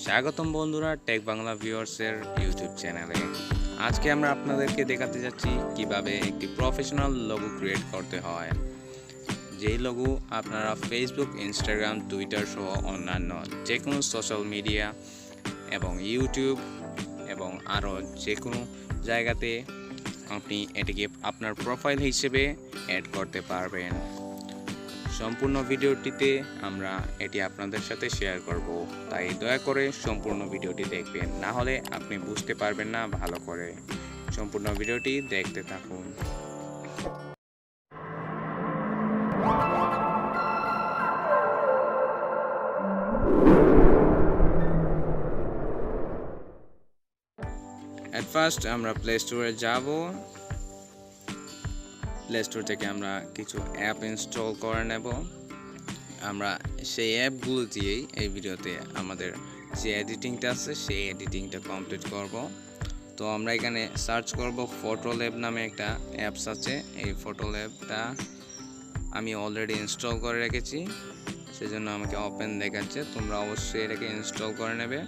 স্বাগতম বন্ধুরা take Bangla ভিউয়ার্সের YouTube চ্যানেলে। আজকে আমরা আপনাদেরকে দেখাতে যাচ্ছি কিভাবে একটি প্রফেশনাল লোগো ক্রিয়েট করতে হয়। যেই লোগো আপনারা ফেসবুক, ইনস্টাগ্রাম, টুইটার সহ অন্যান্য যে কোনো সোশ্যাল মিডিয়া এবং ইউটিউব এবং আরও যে কোনো জায়গাতে আপনি এটিকে আপনার প্রোফাইল হিসেবে অ্যাড করতে পারবেন। সম্পূর্ণ ভিডিওটিতে আমরা এটি আপনাদের সাথে শেয়ার করব, তাই দয়া করে সম্পূর্ণ ভিডিওটি দেখবেন, না হলে আপনি বুঝতে পারবেন না ভালো করে। সম্পূর্ণ ভিডিওটি দেখতে থাকুন। এট ফার্স্ট আমরা প্লে স্টোরে যাব। প্লে স্টোর থেকে আমরা কিছু অ্যাপ ইনস্টল করে নেব। আমরা সেই অ্যাপগুলো দিয়েই এই ভিডিওতে আমাদের যে এডিটিংটা আছে সেই এডিটিংটা কমপ্লিট করব। তো আমরা এখানে সার্চ করব ফটো ল্যাব নামে একটা অ্যাপস আছে। এই ফটো ল্যাবটা আমি অলরেডি ইনস্টল করে রেখেছি, সেজন্য আমাকে ওপেন দেখাচ্ছে। তোমরা অবশ্যই এটাকে ইনস্টল করে নেবে।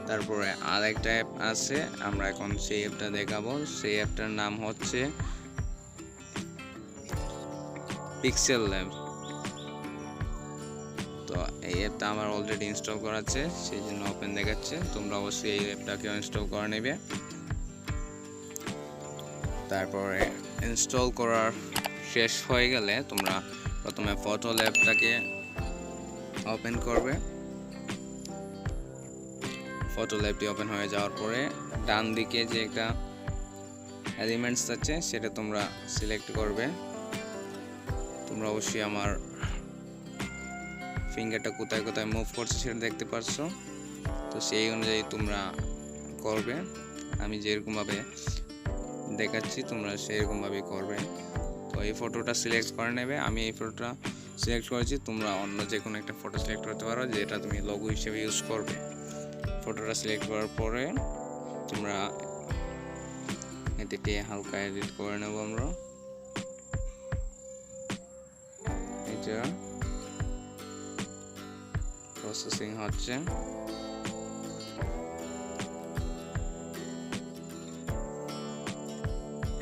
তারপরে আরেকটা অ্যাপ আছে, আমরা এখন সেই অ্যাপটা দেখাবো। সেই অ্যাপটার নাম হচ্ছে পিক্সেল ল্যাব। তো এই অ্যাপটা আমার অলরেডি ইনস্টল করা আছে, সেই জন্য ওপেন দেখাচ্ছে। তোমরা অবশ্যই এই অ্যাপটাকে ইনস্টল করে নেবে। তারপরে ইনস্টল করার শেষ হয়ে গেলে তোমরা প্রথমে ফটো ল্যাবটাকে ওপেন করবে। ফটো ল্যাবটি ওপেন হয়ে যাওয়ার পরে ডান দিকে যে একটা এলিমেন্টস আছে সেটা তোমরা সিলেক্ট করবে। তোমরা অবশ্যই আমার ফিঙ্গারটা কোথায় কোথায় মুভ করছে সেটা দেখতে পারছো। তো সেই অনুযায়ী তোমরা করবে। আমি যেরকমভাবে দেখাচ্ছি তোমরা সেরকমভাবে করবে। তো এই ফটোটা সিলেক্ট করে নেবে। আমি এই ফটোটা সিলেক্ট করেছি, তোমরা অন্য যে কোনো একটা ফটো সিলেক্ট করতে পারো যেটা তুমি লোগো হিসেবে ইউজ করবে। ফটোটা সিলেক্ট করার পরে তোমরা এটাকে হালকা এডিট করে নেব। আমরা এটা প্রসেসিং হচ্ছে।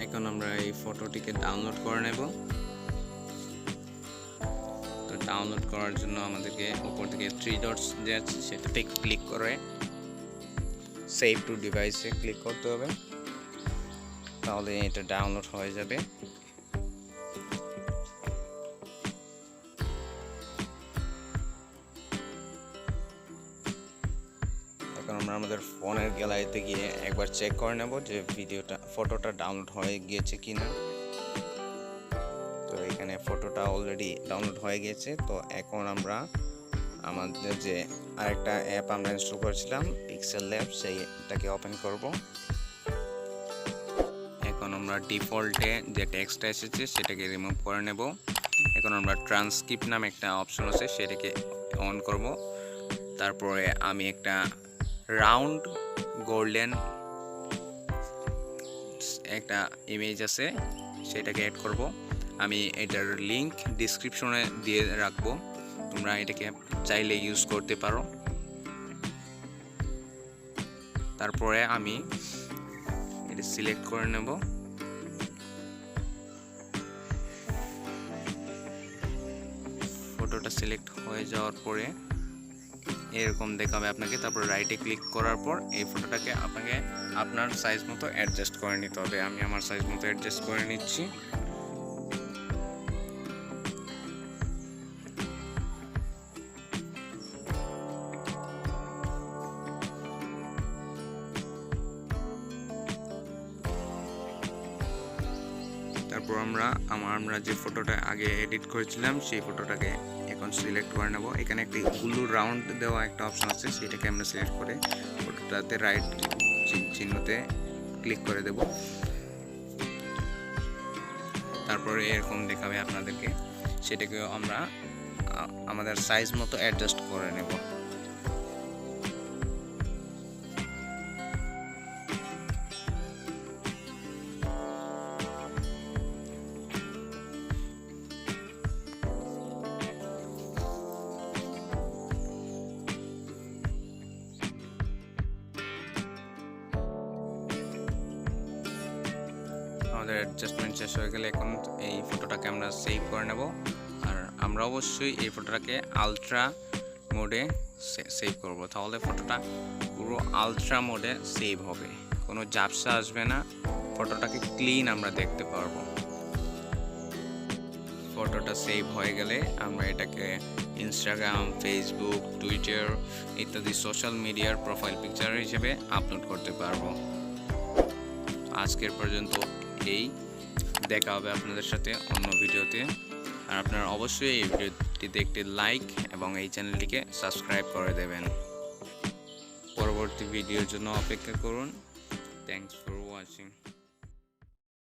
এখন আমরা এই ফটোটিকে ডাউনলোড করে নেব। তো ডাউনলোড করার জন্য আমাদেরকে উপর থেকে 3 ডটস যে আছে সেটাতে ক্লিক করে সেভ টু ডিভাইসে ক্লিক করতে হবে, তাহলে এটা ডাউনলোড হয়ে যাবে। এখন আমরা আমাদের ফোনের গ্যালারিতে গিয়ে একবার চেক করে নেব যে ফটোটা ডাউনলোড হয়ে গিয়েছে কিনা। তো এখানে ফটোটা অলরেডি ডাউনলোড হয়ে গিয়েছে। তো এখন আমরা আমাদের যে আরেকটা অ্যাপ আমরা ইনস্টল করেছিলাম পিক্সেল ল্যাব, সেইটাকে ওপেন করব। এখন আমরা ডিফল্টে যে টেক্সটটা এসেছে সেটাকে রিমুভ করে নেব। এখন আমরা ট্রান্সক্রিপ্ট নামে একটা অপশন আছে সেটাকে অন করব। তারপরে আমি একটা রাউন্ড গোল্ডেন একটা ইমেজ আছে সেটাকে অ্যাড করব। আমি এটার লিংক ডিসক্রিপশনে দিয়ে রাখবো, তোমরা এটাকে চাইলে ইউজ করতে পারো। তারপরে আমি এটা সিলেক্ট করে নেব। ফটোটা সিলেক্ট হয়ে যাওয়ার পরে এরকম দেখাবে আপনাকে। তারপর রাইটে ক্লিক করার পর এই ফটোটাকে আপনাকে আপনার সাইজ মতো অ্যাডজাস্ট করে নিতে হবে। আমি আমার সাইজ মতো অ্যাডজাস্ট করে নিচ্ছি। তারপর আমরা যে ফটোটা আগে এডিট করেছিলাম সেই ফটোটাকে এখন সিলেক্ট করে নেব। এখানে একটি ব্লু রাউন্ড দেওয়া একটা অপশন আছে, সেটাকে আমরা সিলেক্ট করে ফটোটাতে রাইট চিহ্নতে ক্লিক করে দেব। তারপরে এরকম দেখাবে আপনাদেরকে, সেটাকে আমরা আমাদের সাইজ মতো অ্যাডজাস্ট করে নেব। আমাদের অ্যাডজাস্টমেন্ট শেষ হয়ে গেলে এখন এই ফটোটাকে আমরা সেভ করে নেব। আর আমরা অবশ্যই এই ফটোটাকে আলট্রা মোডে সেভ করব, তাহলে ফটোটা পুরো আলট্রা মোডে সেভ হবে, কোনো ঝাপসা আসবে না, ফটোটাকে ক্লিন আমরা দেখতে পারবো। ফটোটা সেভ হয়ে গেলে আমরা এটাকে ইনস্টাগ্রাম, ফেসবুক, টুইটার ইত্যাদি সোশ্যাল মিডিয়ার প্রোফাইল পিকচার হিসেবে আপলোড করতে পারবো। আজকের পর্যন্ত এই, দেখা হবে আপনাদের সাথে অন্য ভিডিওতে। আর আপনারা অবশ্যই এই ভিডিওটিতে একটি লাইক এবং এই চ্যানেলটিকে সাবস্ক্রাইব করে দেবেন। পরবর্তী ভিডিওর জন্য অপেক্ষা করুন। Thanks for watching.